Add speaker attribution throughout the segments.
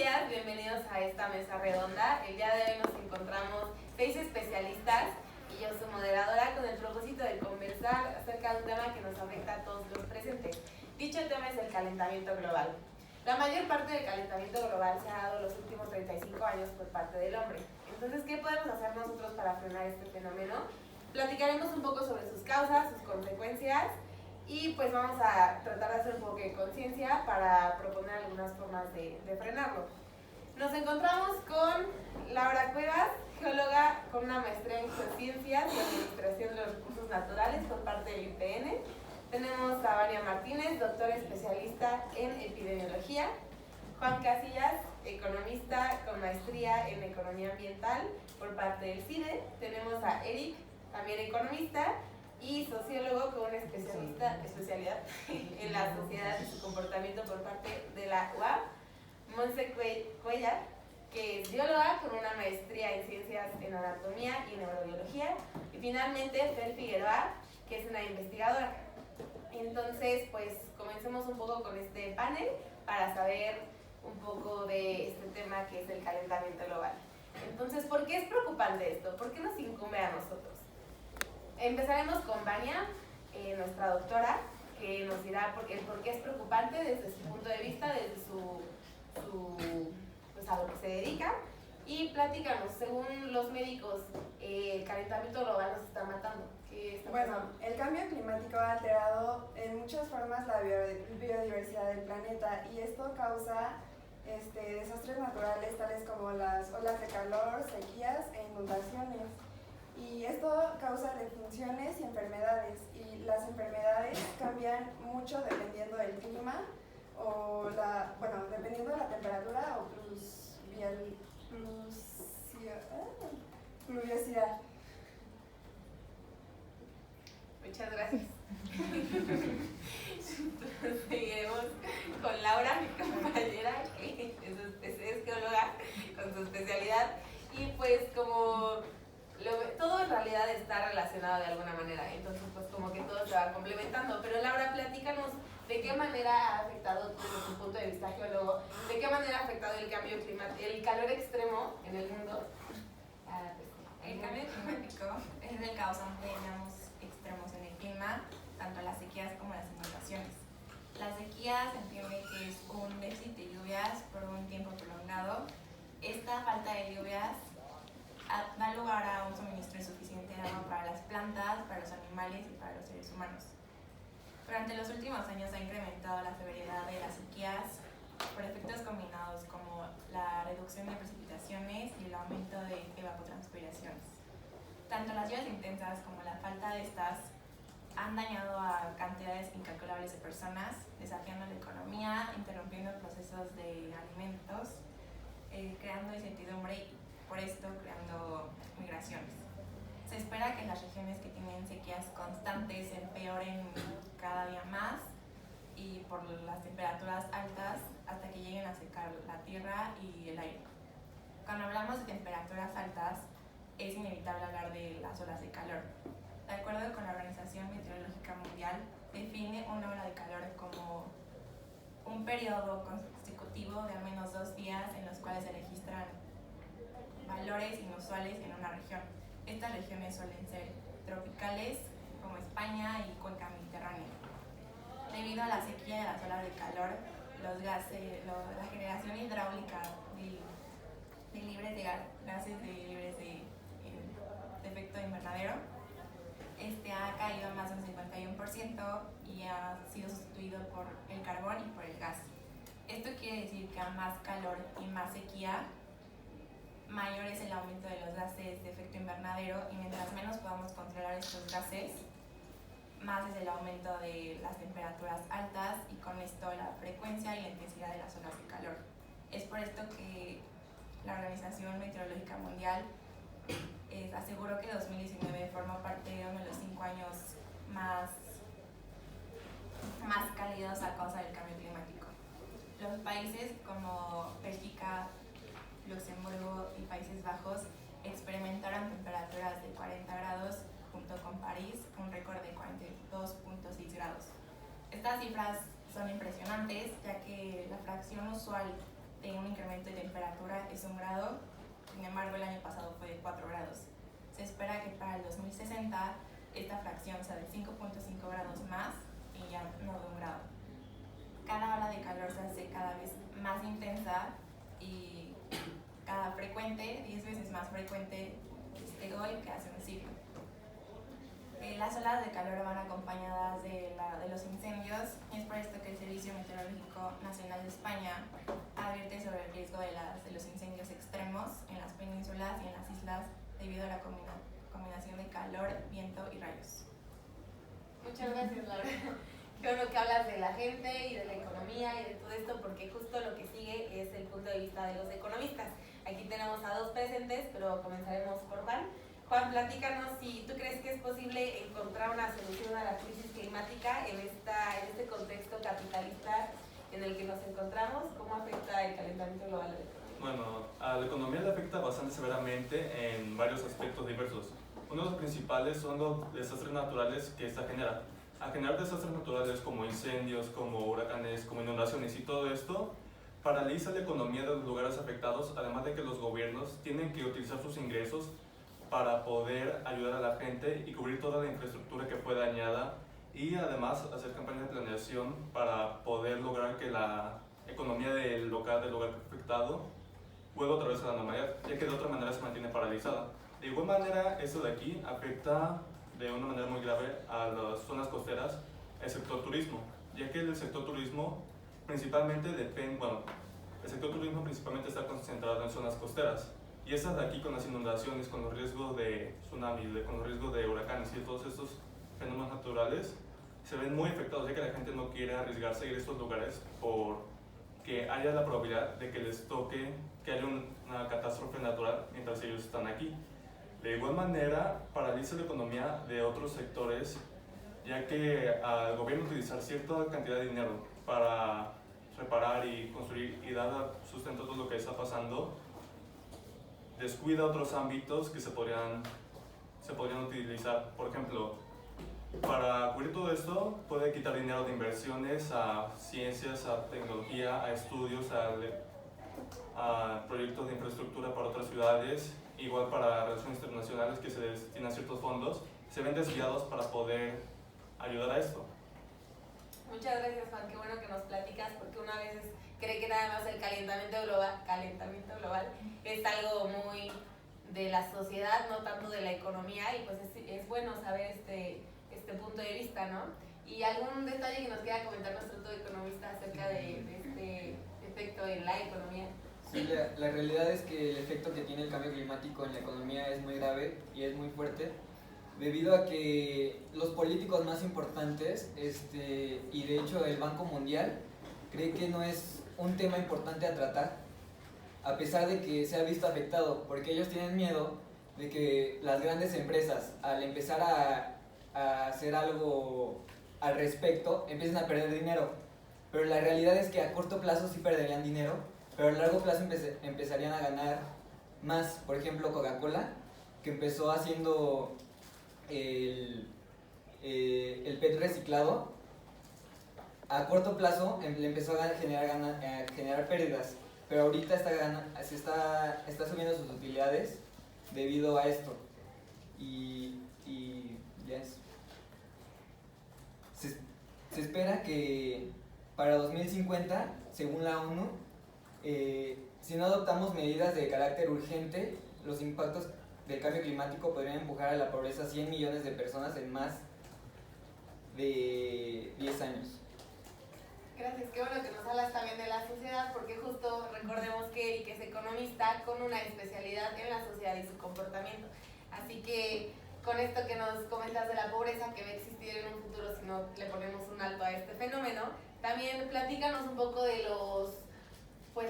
Speaker 1: días, bienvenidos a esta mesa redonda. El día de hoy nos encontramos 6 especialistas y yo su moderadora con el propósito de conversar acerca de un tema que nos afecta a todos los presentes. Dicho tema es el calentamiento global. La mayor parte del calentamiento global se ha dado los últimos 35 años por parte del hombre. Entonces, ¿qué podemos hacer nosotros para frenar este fenómeno? Platicaremos un poco sobre sus causas, sus consecuencias y pues vamos a tratar de hacer un poco de conciencia para proponer algunas formas de frenarlo. Nos encontramos con Laura Cuevas, geóloga con una maestría en Geociencias y Administración de los Recursos Naturales por parte del IPN. Tenemos a Vania Martínez, doctora especialista en epidemiología. Juan Casillas, economista con maestría en economía ambiental por parte del CIDE. Tenemos a Eric, también economista y sociólogo con una especialidad en la sociedad y su comportamiento por parte de la UAP. Monse Cuellar, que es bióloga con una maestría en ciencias en anatomía y neurobiología. Y finalmente Fer Figueroa, que es una investigadora. Entonces, pues comencemos un poco con este panel para saber un poco de este tema que es el calentamiento global. Entonces, ¿por qué es preocupante esto? ¿Por qué nos incumbe a nosotros? Empezaremos con Vania, nuestra doctora, que nos dirá por qué es preocupante desde su punto de vista, desde pues a lo que se dedica. Y platícanos, según los médicos, el calentamiento global nos está matando. ¿Qué está pasando?
Speaker 2: Bueno, el cambio climático ha alterado en muchas formas la biodiversidad del planeta y esto causa desastres naturales tales como las olas de calor, sequías e inundaciones. Y esto causa defunciones y enfermedades, y las enfermedades cambian mucho dependiendo del clima o dependiendo de la temperatura o pluviosidad.
Speaker 1: Muchas gracias. Seguiremos con Laura, mi compañera, que es geóloga con su especialidad. Y pues como todo en realidad está relacionado de alguna manera, entonces pues como que todo se va complementando. Pero Laura, platícanos de qué manera ha afectado, desde tu punto de vista geólogo, de qué manera ha afectado el cambio climático, el calor extremo en el mundo.
Speaker 3: El cambio climático es el causante de daños extremos en el clima, tanto las sequías como las inundaciones. La sequía se entiende que es un déficit de lluvias por un tiempo prolongado. Esta falta de lluvias da lugar a un suministro insuficiente de agua para las plantas, para los animales y para los seres humanos. Durante los últimos años ha incrementado la severidad de las sequías por efectos combinados como la reducción de precipitaciones y el aumento de evapotranspiraciones. Tanto las lluvias intensas como la falta de estas han dañado a cantidades incalculables de personas, desafiando la economía, interrumpiendo procesos de alimentos, creando incertidumbre y por esto creando migraciones. Se espera que las regiones que tienen sequías constantes se empeoren cada día más y por las temperaturas altas hasta que lleguen a secar la tierra y el aire. Cuando hablamos de temperaturas altas, es inevitable hablar de las olas de calor. De acuerdo con la Organización Meteorológica Mundial, define una ola de calor como un periodo consecutivo de al menos 2 días en los cuales se registran valores inusuales en una región. Estas regiones suelen ser tropicales, como España y cuenca mediterránea. Debido a la sequía y a las olas de calor, los gases, la generación hidráulica de libres de gases libres de efecto invernadero ha caído más de un 51% y ha sido sustituido por el carbón y por el gas. Esto quiere decir que a más calor y más sequía, mayor es el aumento de los gases de efecto invernadero, y mientras menos podamos controlar estos gases, más es el aumento de las temperaturas altas y con esto la frecuencia y la intensidad de las olas de calor. Es por esto que la Organización Meteorológica Mundial aseguró que 2019 formó parte de uno de los 5 años más cálidos a causa del cambio climático. Los países como Bélgica, Luxemburgo y Países Bajos experimentaron temperaturas de 40 grados junto con París, un récord de 42.6 grados. Estas cifras son impresionantes, ya que la fracción usual de un incremento de temperatura es 1 grado, sin embargo el año pasado fue de 4 grados. Se espera que para el 2060 esta fracción sea de 5.5 grados más y ya no de 1 grado. Cada ola de calor se hace cada vez más intensa y cada frecuente, 10 veces más frecuente hoy que hace un siglo. Las olas de calor van acompañadas de los incendios y es por esto que el Servicio Meteorológico Nacional de España advierte sobre el riesgo de los incendios extremos en las penínsulas y en las islas debido a la combinación de calor, viento y rayos.
Speaker 1: Muchas gracias, Laura. Qué bueno que hablas de la gente y de la economía y de todo esto, porque justo lo que sigue es el punto de vista de los economistas. Aquí tenemos a 2 presentes, pero comenzaremos por Juan. Juan, platícanos si tú crees que es posible encontrar una solución a la crisis climática en este contexto capitalista en el que nos encontramos. ¿Cómo afecta el calentamiento global a la economía?
Speaker 4: Bueno, a la economía le afecta bastante severamente en varios aspectos diversos. Uno de los principales son los desastres naturales que esta genera. Al generar desastres naturales como incendios, como huracanes, como inundaciones y todo esto, paraliza la economía de los lugares afectados, además de que los gobiernos tienen que utilizar sus ingresos para poder ayudar a la gente y cubrir toda la infraestructura que fue dañada y además hacer campañas de planeación para poder lograr que la economía del lugar afectado vuelva otra vez a la normalidad, ya que de otra manera se mantiene paralizada. De igual manera, esto de aquí afecta de una manera muy grave a las zonas costeras, el sector turismo, ya que el sector turismo principalmente está concentrado en zonas costeras. Y esas de aquí con las inundaciones, con los riesgos de tsunamis, con los riesgos de huracanes y todos estos fenómenos naturales, se ven muy afectados, ya que la gente no quiere arriesgarse a ir a estos lugares porque haya la probabilidad de que les toque que haya una catástrofe natural mientras ellos están aquí. De igual manera, paraliza la economía de otros sectores, ya que al gobierno utilizar cierta cantidad de dinero para reparar y construir y dar sustento a todo lo que está pasando, descuida otros ámbitos que se podrían utilizar. Por ejemplo, para cubrir todo esto, puede quitar dinero de inversiones a ciencias, a tecnología, a estudios, a proyectos de infraestructura para otras ciudades, igual para relaciones internacionales que se destinan ciertos fondos, se ven desviados para poder ayudar a esto.
Speaker 1: Muchas gracias, Juan, qué bueno que nos platicas, porque una vez cree que nada más el calentamiento global es algo muy de la sociedad, no tanto de la economía, y pues es bueno saber este punto de vista, ¿no? ¿Y algún detalle que nos quiera comentar nuestro todo economista acerca de este efecto en la economía?
Speaker 5: Sí, la realidad es que el efecto que tiene el cambio climático en la economía es muy grave y es muy fuerte, debido a que los políticos más importantes, y de hecho el Banco Mundial, cree que no es un tema importante a tratar, a pesar de que se ha visto afectado, porque ellos tienen miedo de que las grandes empresas, al empezar a hacer algo al respecto, empiecen a perder dinero. Pero la realidad es que a corto plazo sí perderían dinero, pero a largo plazo empezarían a ganar más. Por ejemplo, Coca-Cola, que empezó haciendo el PET reciclado, a corto plazo le empezó a generar pérdidas, pero ahorita está subiendo sus utilidades debido a esto. Y ya es. Se espera que para 2050, según la ONU, si no adoptamos medidas de carácter urgente, los impactos del cambio climático podrían empujar a la pobreza a 100 millones de personas en más de 10 años.
Speaker 1: Gracias, qué bueno que nos hablas también de la sociedad, porque justo recordemos que Eric es economista con una especialidad en la sociedad y su comportamiento. Así que con esto que nos comentas de la pobreza que va a existir en un futuro si no le ponemos un alto a este fenómeno, también platícanos un poco de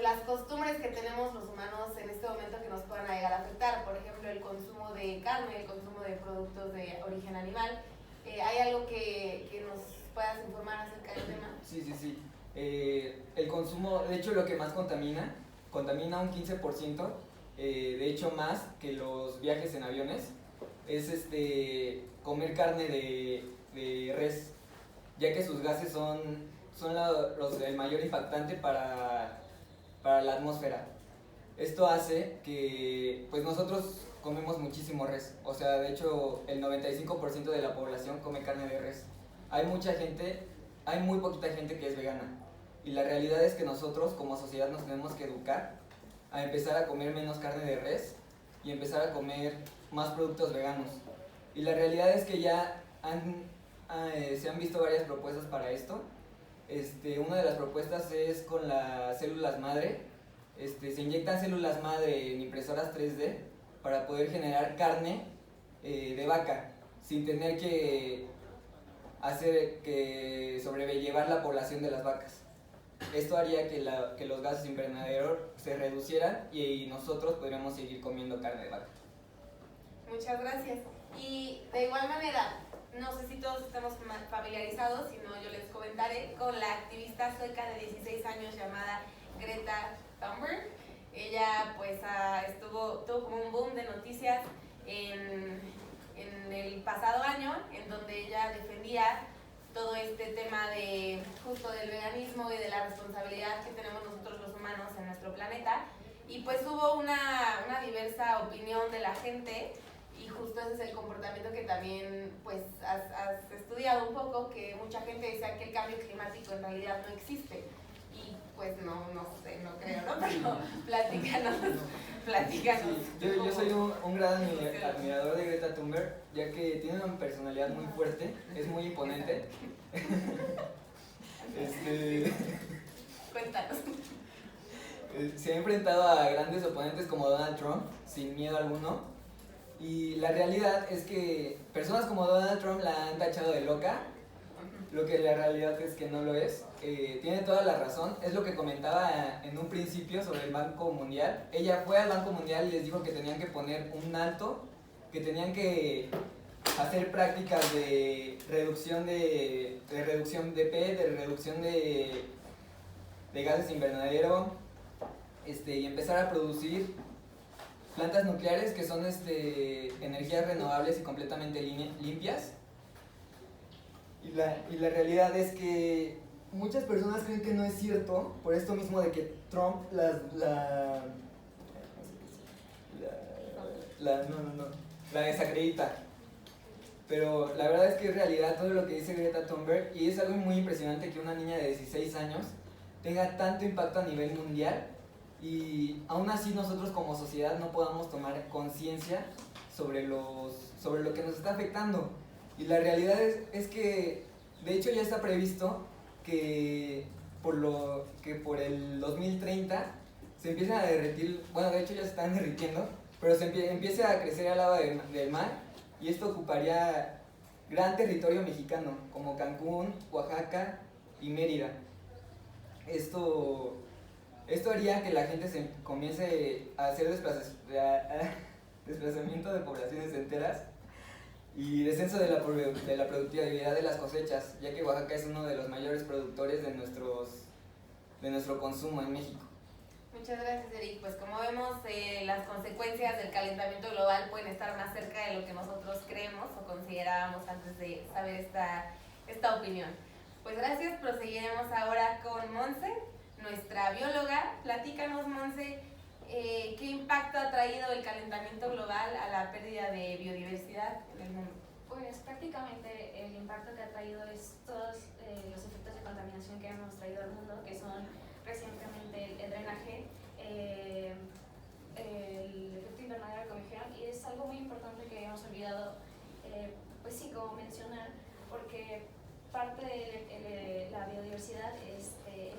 Speaker 1: las costumbres que tenemos los humanos en este momento que nos puedan llegar a afectar. Por ejemplo, el consumo de carne, el consumo de productos de origen animal. ¿Hay algo que nos puedas informar acerca del tema?
Speaker 5: Sí. El consumo, de hecho, lo que más contamina un 15%, de hecho más que los viajes en aviones, es comer carne de res, ya que sus gases son el mayor impactante para para la atmósfera. Esto hace que pues nosotros comemos muchísimo res, o sea, de hecho el 95% de la población come carne de res. Hay muy poquita gente que es vegana, y la realidad es que nosotros como sociedad nos tenemos que educar a empezar a comer menos carne de res y empezar a comer más productos veganos. Y la realidad es que ya se han visto varias propuestas para esto. Una de las propuestas es con las células madre. Se inyectan células madre en impresoras 3D para poder generar carne de vaca sin tener que sobrellevar la población de las vacas. Esto haría que los gases invernadero se reducieran y nosotros podríamos seguir comiendo carne de vaca.
Speaker 1: Muchas gracias. Y de igual manera, no sé si todos estamos familiarizados, si no yo les comentaré, con la activista sueca de 16 años llamada Greta Thunberg. Ella pues tuvo como un boom de noticias en el pasado año, en donde ella defendía todo este tema de justo del veganismo y de la responsabilidad que tenemos nosotros los humanos en nuestro planeta. Y pues hubo una diversa opinión de la gente, y justo ese es el comportamiento que también pues has estudiado un poco, que mucha gente decía que el cambio climático en realidad no existe. Y pues no sé, no creo, ¿no? Pero platícanos.
Speaker 5: Sí, yo soy un gran admirador de Greta Thunberg, ya que tiene una personalidad muy fuerte, es muy imponente.
Speaker 1: Cuéntanos.
Speaker 5: Se ha enfrentado a grandes oponentes como Donald Trump sin miedo alguno, y la realidad es que personas como Donald Trump la han tachado de loca, lo que la realidad es que no lo es. Tiene toda la razón, es lo que comentaba en un principio sobre el Banco Mundial. Ella fue al Banco Mundial y les dijo que tenían que poner un alto, que tenían que hacer prácticas de reducción de reducción de PET, de reducción de gases invernadero, y empezar a producir plantas nucleares que son energías renovables y completamente limpias. Y la realidad es que muchas personas creen que no es cierto, por esto mismo de que Trump la desacredita. Pero la verdad es que es realidad todo lo que dice Greta Thunberg, y es algo muy impresionante que una niña de 16 años tenga tanto impacto a nivel mundial, y aún así nosotros como sociedad no podamos tomar conciencia sobre lo que nos está afectando. Y la realidad es que de hecho ya está previsto que por el 2030 se empiecen a derretir, bueno, de hecho ya se están derritiendo, pero empiece a crecer el agua del mar, y esto ocuparía gran territorio mexicano como Cancún, Oaxaca y Mérida. Esto haría que la gente se comience a hacer desplazamiento de poblaciones enteras y descenso de la productividad de las cosechas, ya que Oaxaca es uno de los mayores productores de nuestro consumo en México.
Speaker 1: Muchas gracias, Eric. Pues como vemos, las consecuencias del calentamiento global pueden estar más cerca de lo que nosotros creemos o considerábamos antes de saber esta opinión. Pues gracias, proseguiremos ahora con Monse, nuestra bióloga. Platícanos, Monse, ¿qué impacto ha traído el calentamiento global a la pérdida de biodiversidad en el mundo?
Speaker 6: Pues prácticamente el impacto que ha traído es todos los efectos de contaminación que hemos traído al mundo, que son recientemente el drenaje, el efecto invernadero, como dijeron, y es algo muy importante que hemos olvidado, pues sí, como mencionar, porque parte de la biodiversidad es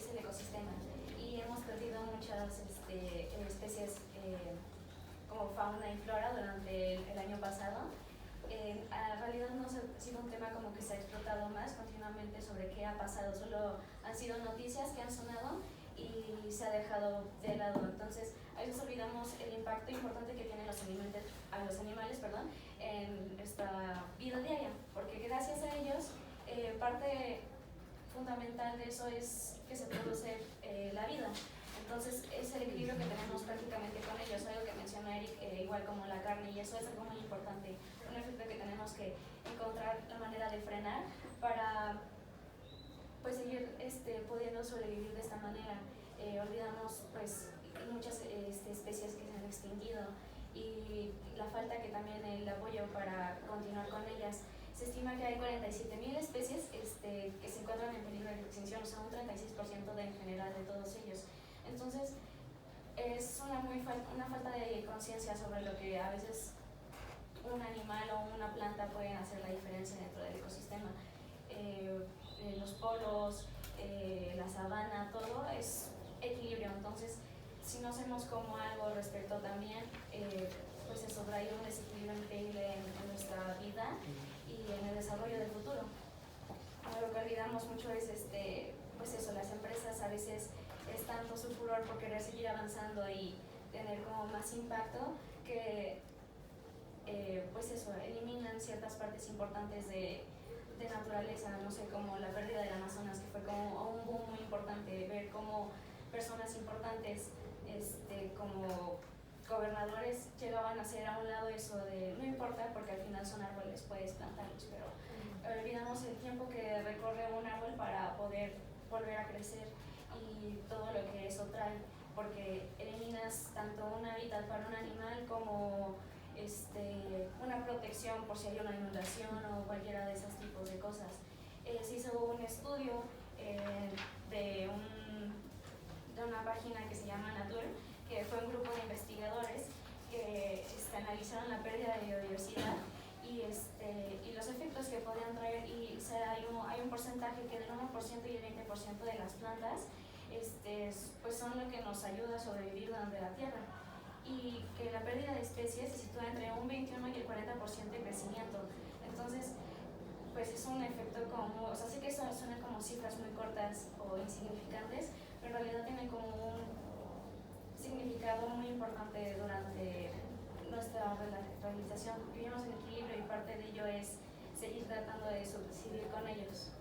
Speaker 6: el ecosistema, y hemos perdido muchas especies como fauna y flora durante el año pasado. En realidad no ha sido un tema como que se ha explotado más continuamente sobre qué ha pasado, solo han sido noticias que han sonado y se ha dejado de lado. Entonces a veces olvidamos el impacto importante que tienen los animales en esta vida diaria, porque gracias a ellos parte fundamental de eso es que se produce la vida. Entonces es el equilibrio que tenemos prácticamente con ellos, algo que menciona Eric, igual como la carne, y eso es algo muy importante, un efecto que tenemos que encontrar la manera de frenar para pues seguir pudiendo sobrevivir de esta manera. olvidamos pues muchas especies que se han extinguido y la falta que también el apoyo para continuar con ellas. Se estima que hay 47.000 especies que se encuentran en peligro de extinción, o sea, un 36% en general de todos ellos. Entonces, es una falta de conciencia sobre lo que a veces un animal o una planta pueden hacer la diferencia dentro del ecosistema. Los polos, la sabana, todo es equilibrio. Entonces, si no hacemos como algo respecto también, pues eso trae un desequilibrio increíble en nuestra vida y en el desarrollo del futuro. Lo que olvidamos mucho es pues eso, las empresas a veces es tanto su furor por querer seguir avanzando y tener como más impacto que pues eso, eliminan ciertas partes importantes de naturaleza, no sé, como la pérdida del Amazonas, que fue como un boom muy importante, ver cómo personas importantes como gobernadores llegaban a hacer a un lado eso de no importa porque al final son árboles, puedes plantarlos, pero olvidamos el tiempo que recorre un árbol para poder volver a crecer y todo lo que eso trae, porque eliminas tanto un hábitat para un animal como una protección por si hay una inundación o cualquiera de esos tipos de cosas. Se hizo un estudio de una página que se llama Nature, que fue un grupo de investigadores que analizaron la pérdida de biodiversidad y los efectos que podían traer, y hay un porcentaje que del 1% y el 20% de las plantas pues son lo que nos ayuda a sobrevivir durante la Tierra, y que la pérdida de especies se sitúa entre un 21 y el 40% de crecimiento. Entonces, pues es un efecto como, o sea, sí que suenan como cifras muy cortas o insignificantes, pero en realidad tienen como un significado muy importante durante nuestra realización. Vivimos en equilibrio y parte de ello es seguir tratando de subsistir con ellos.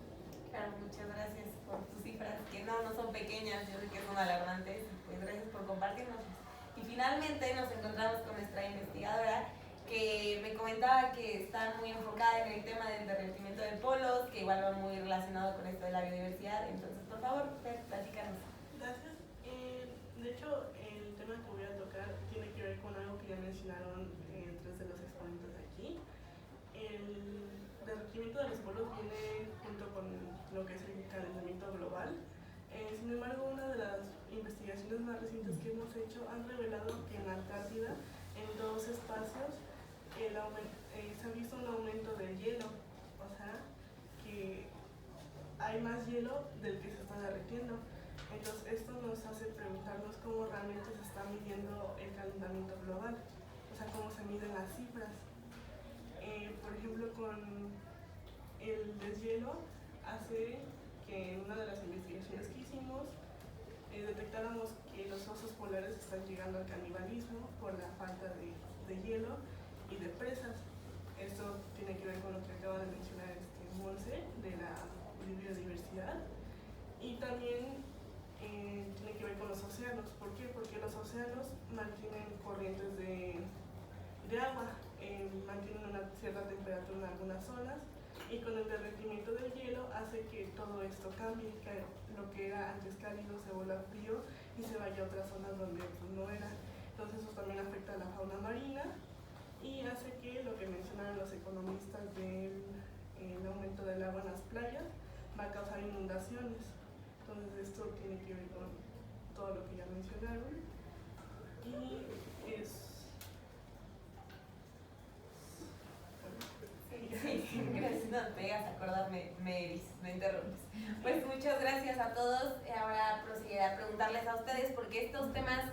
Speaker 1: Claro, muchas gracias por tus cifras, que no son pequeñas, yo sé que son alarmantes, pues gracias por compartirnos. Y finalmente nos encontramos con nuestra investigadora, que me comentaba que está muy enfocada en el tema del derretimiento de polos, que igual va muy relacionado con esto de la biodiversidad. Entonces, por favor, Fer, platícanos.
Speaker 7: Gracias. De hecho, el tema que voy a tocar tiene que ver con algo que ya mencionaron tres de los exponentes de aquí. El derretimiento de los polos viene junto con lo que es el calentamiento global. Sin embargo, una de las investigaciones más recientes que hemos hecho han revelado que en la Antártida, en dos espacios, se ha visto un aumento del hielo, o sea, que hay más hielo del que se está derritiendo. Entonces, esto nos hace preguntarnos cómo realmente se está midiendo el calentamiento global, o sea, cómo se miden las cifras. Por ejemplo, con el deshielo hace que en una de las investigaciones que hicimos detectáramos que los osos polares están llegando al canibalismo por la falta de hielo y de presas. Esto tiene que ver con lo que acaba de mencionar Monse de la biodiversidad, y también tiene que ver con los océanos. ¿Por qué? Porque los océanos mantienen corrientes de agua, mantienen una cierta temperatura en algunas zonas, y con el derretimiento del hielo hace que todo esto cambie, que lo que era antes cálido se vuelva frío y se vaya a otras zonas donde pues, no era. Entonces eso también afecta a la fauna marina y hace que lo que mencionaron los economistas del aumento del agua en las playas va a causar inundaciones. Entonces esto tiene que ver con todo lo que ya mencionaron, y es...
Speaker 1: Sí, gracias, no te pegas a acordarme, me interrumpes. Pues muchas gracias a todos. Ahora proseguiré a preguntarles a ustedes, porque estos temas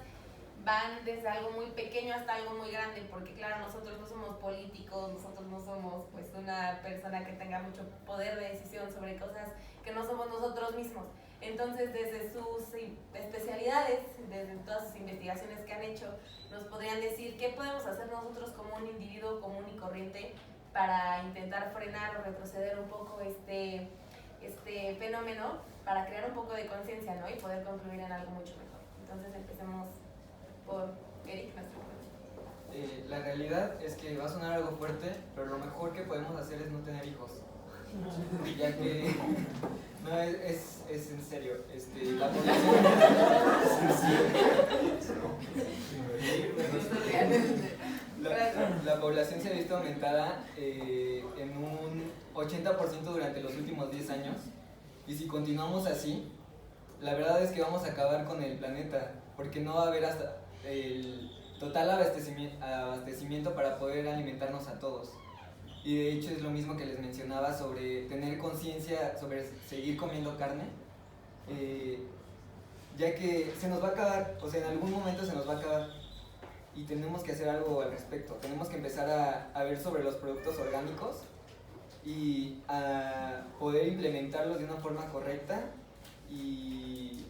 Speaker 1: van desde algo muy pequeño hasta algo muy grande, porque claro, nosotros no somos políticos, nosotros no somos pues una persona que tenga mucho poder de decisión sobre cosas que no somos nosotros mismos. Entonces, desde sus especialidades, desde todas sus investigaciones que han hecho, nos podrían decir qué podemos hacer nosotros como un individuo común y corriente para intentar frenar o retroceder un poco este fenómeno, para crear un poco de conciencia, ¿no? Y poder concluir en algo mucho mejor. Entonces empecemos por Eric, nuestro profesor.
Speaker 5: La realidad es que va a sonar algo fuerte, pero lo mejor que podemos hacer es no tener hijos. ya que no es en serio, la población la población se ha visto aumentada en un 80% durante los últimos 10 años, y si continuamos así, la verdad es que vamos a acabar con el planeta, porque no va a haber hasta el total abastecimiento para poder alimentarnos a todos. Y de hecho es lo mismo que les mencionaba sobre tener conciencia sobre seguir comiendo carne, ya que se nos va a acabar, o sea, en algún momento se nos va a acabar y tenemos que hacer algo al respecto. Tenemos que empezar a ver sobre los productos orgánicos y a poder implementarlos de una forma correcta y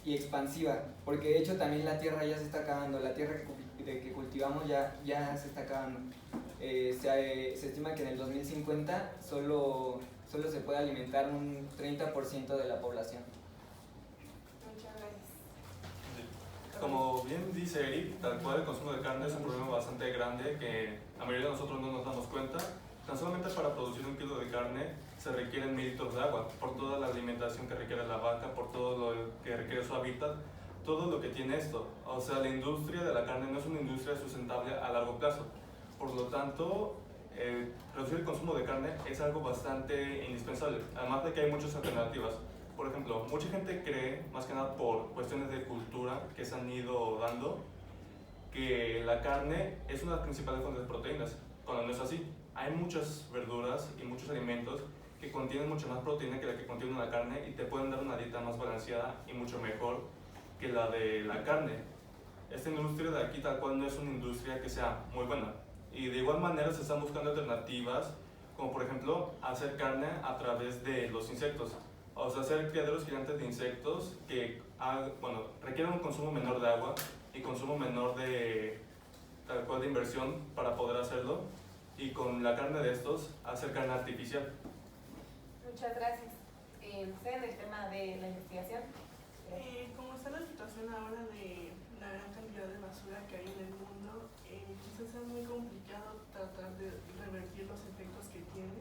Speaker 5: expansiva, porque de hecho también la tierra ya se está acabando, la tierra que cultivamos ya se está acabando. Se estima que en el 2050 solo se puede alimentar un 30% de la población.
Speaker 1: Muchas gracias.
Speaker 4: Como bien dice Eric, tal cual el consumo de carne es un problema bastante grande que la mayoría de nosotros no nos damos cuenta. Tan solamente para producir 1 kilo de carne se requieren 1000 litros de agua, por toda la alimentación que requiere la vaca, por todo lo que requiere su hábitat, todo lo que tiene esto. O sea, la industria de la carne no es una industria sustentable a largo plazo. Por lo tanto, reducir el consumo de carne es algo bastante indispensable, además de que hay muchas alternativas. Por ejemplo, mucha gente cree, más que nada por cuestiones de cultura que se han ido dando, que la carne es una de las principales fuentes de proteínas, cuando no es así. Hay muchas verduras y muchos alimentos que contienen mucha más proteína que la que contiene la carne y te pueden dar una dieta más balanceada y mucho mejor que la de la carne. Esta industria de aquí tal cual no es una industria que sea muy buena. Y de igual manera se están buscando alternativas, como por ejemplo hacer carne a través de los insectos. O sea, hacer criaderos gigantes de insectos que requieren un consumo menor de agua y consumo menor de tal cual de inversión para poder hacerlo. Y con la carne de estos, hacer carne artificial.
Speaker 1: Muchas gracias. ¿Usted en el tema de la investigación?
Speaker 7: Como está la situación ahora de la gran cantidad de basura que hay en el mundo, quizás es muy complicado tratar de revertir los efectos que tiene.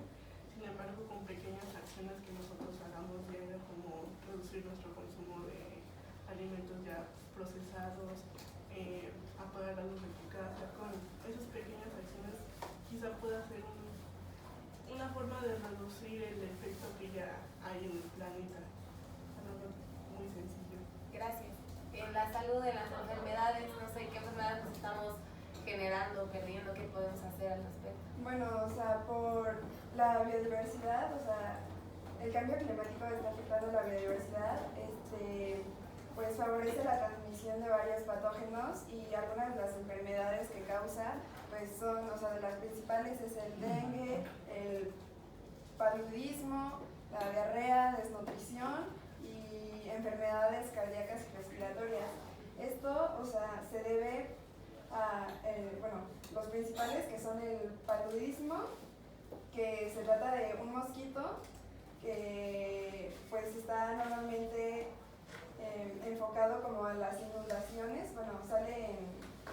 Speaker 7: Sin embargo, con pequeñas acciones que nosotros hagamos diario, como reducir nuestro consumo de alimentos ya procesados, apagar la luz de tu casa, con esas pequeñas acciones quizá pueda ser una forma de reducir el efecto que ya hay en el planeta. Algo muy sencillo.
Speaker 1: Gracias. En la salud de las enfermedades, no sé qué enfermedades nos estamos generando, perdiendo, qué podemos hacer al respecto.
Speaker 2: Bueno, o sea, por la biodiversidad, o sea, el cambio climático está afectando la biodiversidad, pues favorece la transmisión de varios patógenos y algunas de las enfermedades que causa, pues son, o sea, de las principales es el dengue, el paludismo, la diarrea, desnutrición y enfermedades cardíacas y respiratorias. Esto, o sea, se debe a, los principales que son el paludismo, que se trata de un mosquito que pues está normalmente enfocado como a las inundaciones, sale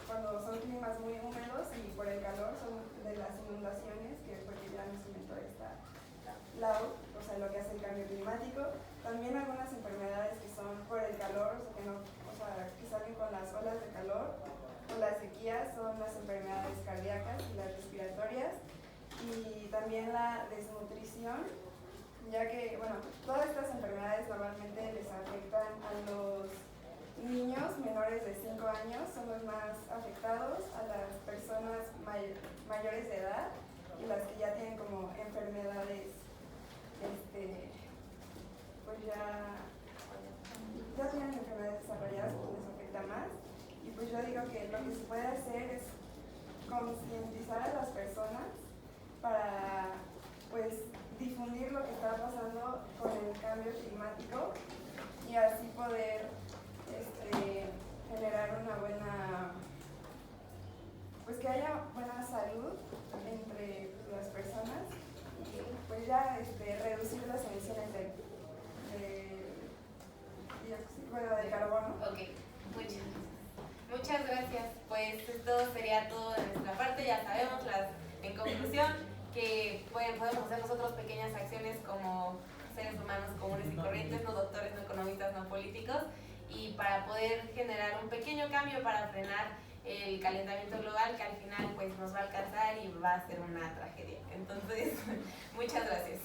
Speaker 2: cuando son climas muy húmedos y por el calor son de las inundaciones, que porque ya nos comentó esta Lau, o sea, lo que hace el cambio climático. También algunas enfermedades que son por el calor, que salen con las olas de calor, o las sequías, son las enfermedades cardíacas y las respiratorias, y también la desnutrición, ya que, todas estas enfermedades normalmente les afectan a los niños menores de 5 años, son los más afectados, a las personas mayores de edad y las que ya tienen como enfermedades, pues ya tienen enfermedades desarrolladas, pues les afecta más. Y pues yo digo que lo que se puede hacer es concientizar a las personas para pues difundir lo que está pasando con el cambio climático y así poder generar una buena, pues que haya buena salud entre las personas y pues ya reducir las emisiones de carbono.
Speaker 1: Ok, muchas gracias. Pues esto sería todo de nuestra parte. Ya sabemos, en conclusión, que podemos hacer nosotros pequeñas acciones como seres humanos comunes y corrientes, no doctores, no economistas, no políticos, y para poder generar un pequeño cambio para frenar el calentamiento global que al final pues nos va a alcanzar y va a ser una tragedia. Entonces, muchas gracias.